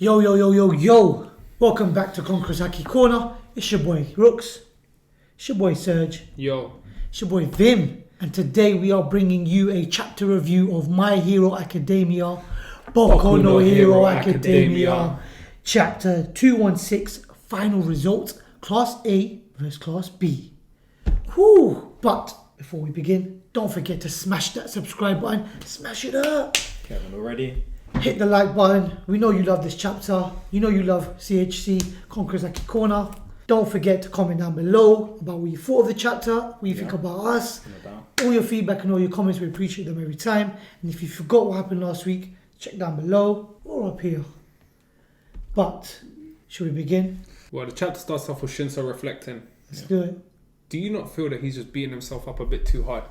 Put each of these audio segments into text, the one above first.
Yo, yo, yo, yo, yo. Welcome back to Conqueror's Haki Corner. It's your boy Rooks. It's your boy Serge. Yo. It's your boy Vim. And today we are bringing you a chapter review of My Hero Academia, Boku no Hero Academia. Chapter 216, Final Results, Class A versus Class B. Whew. But before we begin, don't forget to smash that subscribe button. Smash it up. Kevin already. Hit the like button. We know you love this chapter. You know you love CHC, Conqueror's Haki Corner. Don't forget to comment down below about what you thought of the chapter, what you think about us. All your feedback and all your comments, we appreciate them every time. And if you forgot what happened last week, check down below or up here. But, should we begin? Well, the chapter starts off with Shinso reflecting. Let's do it. Do you not feel that he's just beating himself up a bit too hard?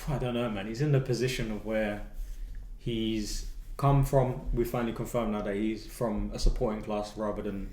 I don't know, man. He's in the position of where he's come from. We finally confirmed now that he's from a supporting class rather than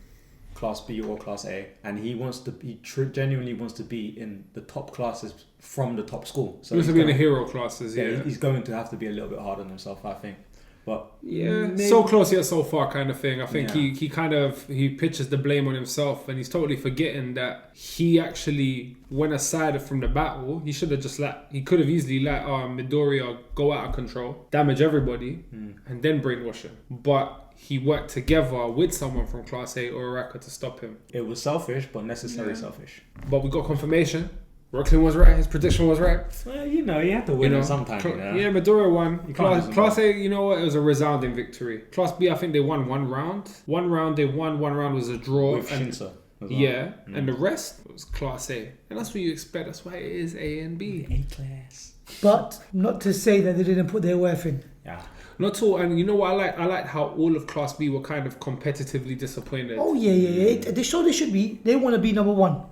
Class B or Class A, and he wants to be genuinely wants to be in the top classes from the top school. So he wants to be in the hero classes. Yeah, he's going to have to be a little bit hard on himself, I think. But yeah, maybe. So close yet so far kind of thing. I think he pitches the blame on himself, and he's totally forgetting that he actually went aside from the battle. He should have just he could have easily let Midoriya go out of control, damage everybody, and then brainwash him. But he worked together with someone from Class A or uraraka to stop him. It was selfish, but necessarily selfish. But we got confirmation. Brooklyn was right. His prediction was right. Well, you had to win sometime. Yeah, Midoriya won. Class A, you know what? It was a resounding victory. Class B, I think they won one round. One round they won. One round was a draw. With Shinso. Yeah, and the rest was Class A. And that's what you expect. That's why it is A and B. A class. But not to say that they didn't put their worth in. Yeah. Not all, and you know what I like? I like how all of Class B were kind of competitively disappointed. Oh yeah. They should be. They want to be number one,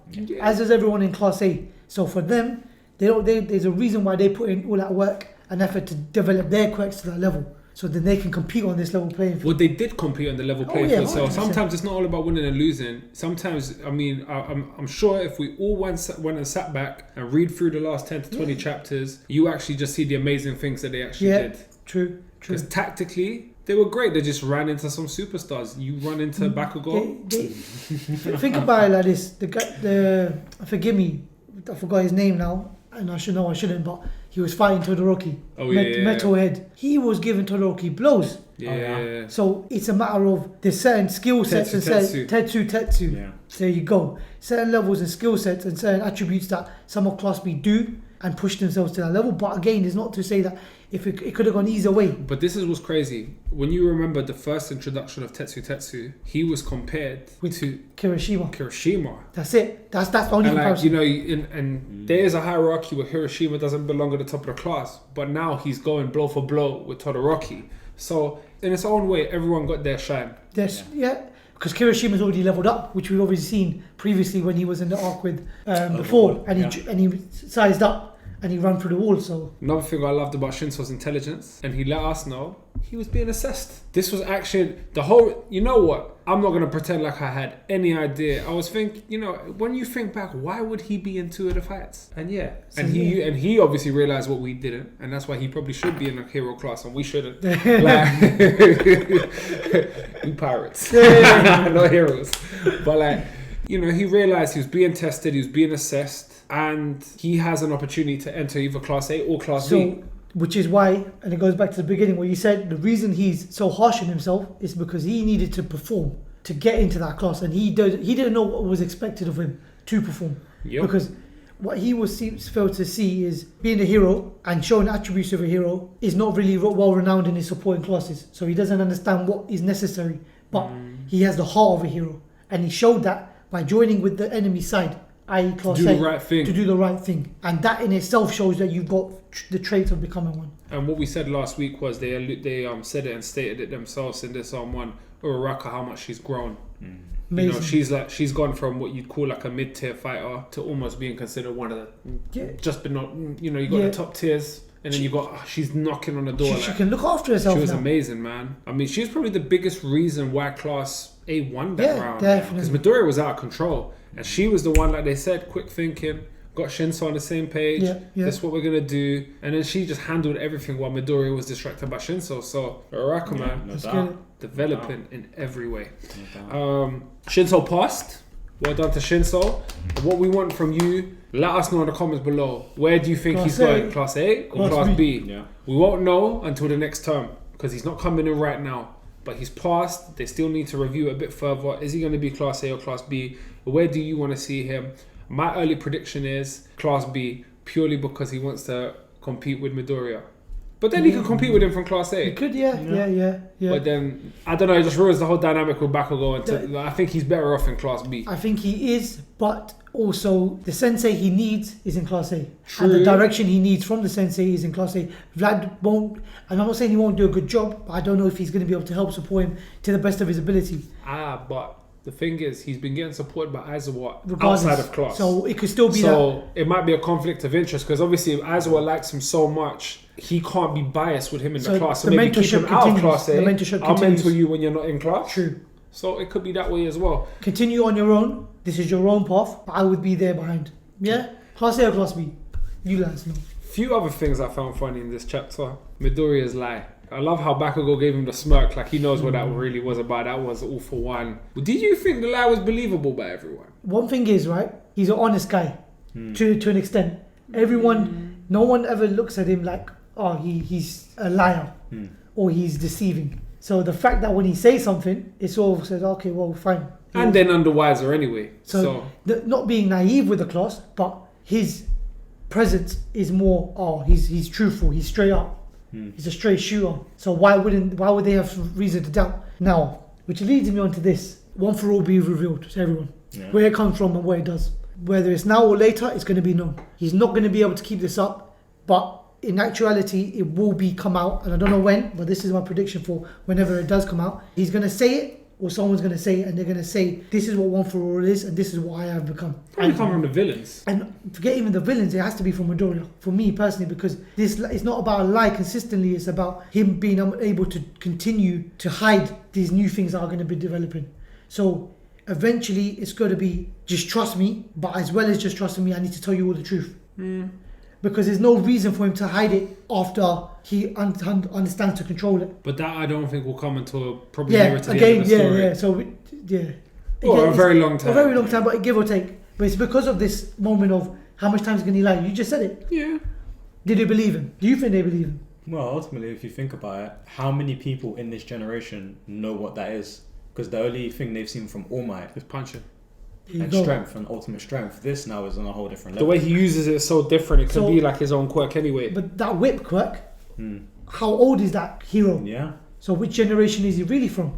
as does everyone in Class A. So for them, there's a reason why they put in all that work and effort to develop their quirks to that level, so then they can compete on this level playing field. Well, they did compete on the level playing field. So sometimes it's not all about winning and losing. Sometimes, I mean, I'm sure if we all went and sat back and read through the last 10 to 20 chapters, you actually just see the amazing things that they actually did. True. Because tactically, they were great. They just ran into some superstars. You run into Bakugo. Think about it like this. The guy, forgive me, I forgot his name now, and I shouldn't, but he was fighting Todoroki. Metalhead. He was giving Todoroki blows. Yeah. So it's a matter of there's certain skill sets and certain Tetsu. Yeah. There you go. Certain levels and skill sets and certain attributes that some of Class B do and push themselves to that level. But again, it's not to say that if it could have gone either way. But this is what's crazy. When you remember the first introduction of Tetsu, he was compared to Kirishima. That's it. That's the only comparison. And there is a hierarchy where Hiroshima doesn't belong at the top of the class, but now he's going blow for blow with Todoroki. So in its own way, everyone got their shine. Because Kirishima's already leveled up, which we've already seen previously when he was in the arc with before, and he sized up. And he ran through the wall, so... Another thing I loved about Shinso's intelligence, and he let us know, he was being assessed. This was actually the whole... You know what? I'm not going to pretend like I had any idea. I was thinking, when you think back, why would he be in two of the fights? And he obviously realised what we didn't, and that's why he probably should be in a hero class, and we shouldn't. You pirates. No heroes. But he realised he was being tested, he was being assessed, and he has an opportunity to enter either Class A or Class B. Which is why, and it goes back to the beginning where you said the reason he's so harsh on himself is because he needed to perform to get into that class, and he didn't know what was expected of him to perform. Yep. Because what he failed to see is being a hero and showing attributes of a hero is not really well renowned in his supporting classes. So he doesn't understand what is necessary, but he has the heart of a hero, and he showed that by joining with the enemy side. I.e. Class A, to do the right thing. And that in itself shows that you've got the traits of becoming one. And what we said last week was they said it and stated it themselves in this one, uraraka, how much she's grown. Amazing. She's gone from what you'd call like a mid-tier fighter to almost being considered one of the... Just but not... you got the top tiers. And then you got... she's knocking on the door. She can look after herself. She was amazing, man. I mean, she's probably the biggest reason why Class A won that round. Definitely. Because Midoriya was out of control. And she was the one, like they said, quick thinking, got Shinso on the same page. Yeah, yeah. That's what we're gonna do. And then she just handled everything while Midoriya was distracted by Shinso. So Uraraka, man, No Let's doubt. get it. developing in every way. No doubt. Shinso passed. Well done to Shinso. What we want from you, let us know in the comments below. Where do you think Class he's A. going? Class A or Class Class B? Yeah. We won't know until the next term because he's not coming in right now. But he's passed. They still need to review it a bit further. Is he going to be Class A or Class B? Where do you want to see him? My early prediction is Class B, purely because he wants to compete with Midoriya. But then he could compete with him from Class A. You could, yeah. But then, I don't know, it just ruins the whole dynamic with Bakugo. I think he's better off in Class B. I think he is, but also the sensei he needs is in Class A. True. And the direction he needs from the sensei is in Class A. Vlad won't, and I'm not saying he won't do a good job, but I don't know if he's going to be able to help support him to the best of his ability. But the thing is, he's been getting supported by Aizawa Regardless. outside of class. So it could still be that. So it might be a conflict of interest because obviously if Aizawa likes him so much, he can't be biased with him in the So class. So the maybe keep mentorship him out of continues. Class A. The mentorship I'll continues. mentor you when you're not in class. True. So it could be that way as well. Continue on your own. This is your own path. But I would be there behind. Yeah? Class A or Class B? You let us know. Few other things I found funny in this chapter. Midoriya's lie. I love how Bakugo gave him the smirk, like he knows what that really was about. That was all for one. Did you think the lie was believable by everyone? One thing is, right, he's an honest guy to an extent. Everyone, no one ever looks at him like, oh, he's a liar or he's deceiving. So the fact that when he says something, it sort of says, okay, well, fine. And then under wiser anyway. So not being naive with the class, but his presence is more, he's truthful, he's straight up. He's a straight shooter. So why would they have reason to doubt? Now, which leads me on to this. One for all be revealed to everyone. Yeah. Where it comes from and where it does. Whether it's now or later, it's going to be known. He's not going to be able to keep this up, but in actuality, it will come out, and I don't know when, but this is my prediction for whenever it does come out. He's going to say it, or someone's going to say it, and they're going to say, this is what One For All is, and this is what I have become. probably come from the villains. And forget even the villains, it has to be from Midoriya, for me personally, because this it's not about a lie consistently, it's about him being able to continue to hide these new things that are going to be developing. So eventually it's going to be, just trust me, but as well as just trusting me, I need to tell you all the truth. Because there's no reason for him to hide it after he understands to control it. But that I don't think will come until probably Yeah, nearer to the again, end of the story. yeah. So, yeah. Or Again, a very long time. A very long time, but give or take. But it's because of this moment of how much times can he lie? You just said it. Yeah. Did they believe him? Do you think they believe him? Well, ultimately, if you think about it, how many people in this generation know what that is? Because the only thing they've seen from All Might It's punching. There you and go. strength and ultimate strength, this now is on a whole different The level. way he uses it is so different. It can So- be like his own quirk anyway. But that whip quirk, Hmm. how old is that hero? Yeah. So which generation is he really from?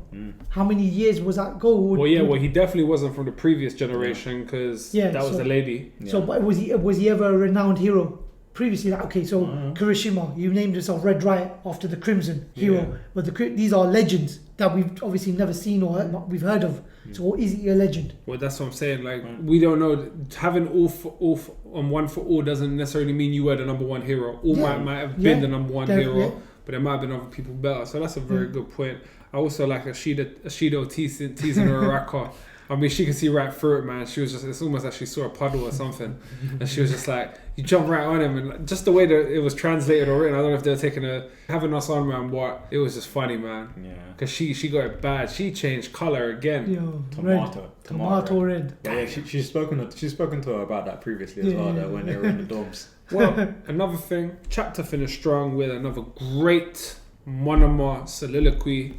How many years was that goal? Well, he definitely wasn't from the previous generation because Yeah, that was so- the lady. So, but was he ever a renowned hero previously? Like, okay, so Uh-huh. Kirishima, you named yourself Red Riot after the Crimson hero, Yeah. but these are legends that we've obviously never seen or we've heard of. So is he a legend? Well, that's what I'm saying. Like, we don't know. Having on One For All doesn't necessarily mean you were the number one hero. All Yeah. might have been Yeah. the number one Definitely. hero, but there might have been other people better. So that's a very good point. I also like Ashido teasing Uraraka. I mean, she could see right through it, man. She was just, it's almost like she saw a puddle or something. And she was just like, you jump right on him. And just the way that it was translated or written, I don't know if they were having us on, man, but it was just funny, man. Yeah. Because she got it bad. She changed color again. Yo, Tomato red. Yeah, yeah, she's spoken to her about that previously as well, Yeah. though, when they were in the dorms. Well, another thing, chapter finished strong with another great monoma soliloquy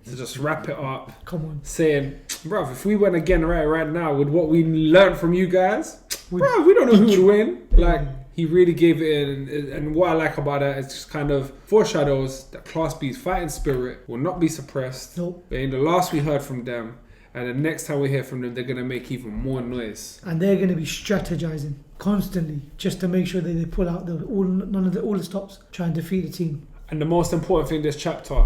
to just wrap it up, Come on. saying, bruv, if we went again right now with what we learned from you guys, bruv, we don't know who would win. Like, he really gave it in, and what I like about it is just kind of foreshadows that Class B's fighting spirit will not be suppressed. Nope. But in the last we heard from them, and the next time we hear from them, they're going to make even more noise. And they're going to be strategizing constantly just to make sure that they pull out all the stops, try and defeat the team. And the most important thing this chapter,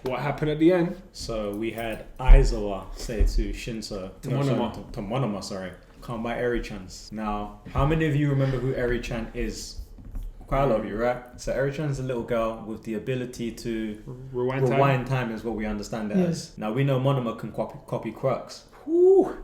what happened at the end? So we had Aizawa say to Shinso, Monoma. to Monoma, sorry, come by Eri-chan's. Now, how many of you remember who Eri-chan is? Quite a lot of you, right? So Eri-chan is a little girl with the ability to Rewind time. rewind time is what we understand it Yes. as. Now we know Monoma can copy quirks. Ooh.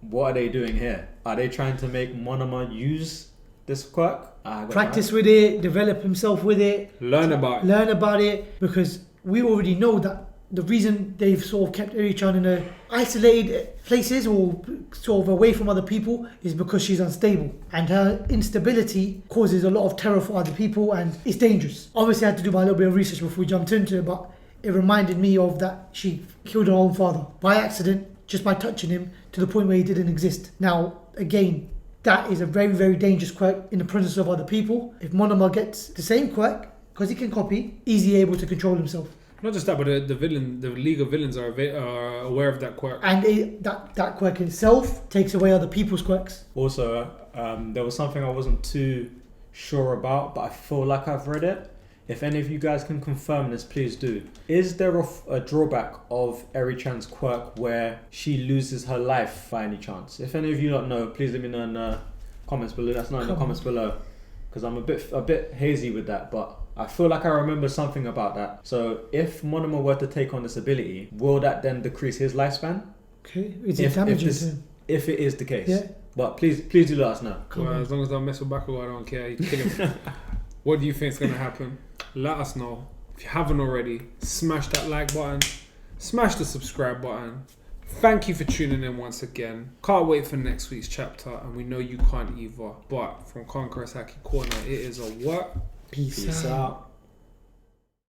what are they doing here? Are they trying to make Monoma use this quirk? Practice with it, develop himself with it. Learn about it, because we already know that the reason they've sort of kept Eri-chan in a isolated places or sort of away from other people is because she's unstable, and her instability causes a lot of terror for other people, and it's dangerous. Obviously I had to do my little bit of research before we jumped into it, but it reminded me of that she killed her own father by accident, just by touching him, to the point where he didn't exist. Now again, that is a very, very dangerous quirk in the presence of other people. If Monoma gets the same quirk, because he can copy, easily able to control himself. Not just that, but the League of Villains are aware of that quirk. And that quirk itself takes away other people's quirks. Also, there was something I wasn't too sure about, but I feel like I've read it. If any of you guys can confirm this, please do. Is there a drawback of Eri-chan's quirk where she loses her life by any chance? If any of you don't know, please let me know in the comments below. That's not in the comments below, because I'm a bit hazy with that, but I feel like I remember something about that. So if Monoma were to take on this ability, will that then decrease his lifespan? Okay, is it damaging to him? If it is the case. Yeah. But please do let us know. Well, as long as I don't mess with Bakugo, I don't care. You kill him. What do you think is going to happen? Let us know. If you haven't already, smash that like button. Smash the subscribe button. Thank you for tuning in once again. Can't wait for next week's chapter, and we know you can't either. But from Conqueror's Haki Corner, it is a what? Peace out.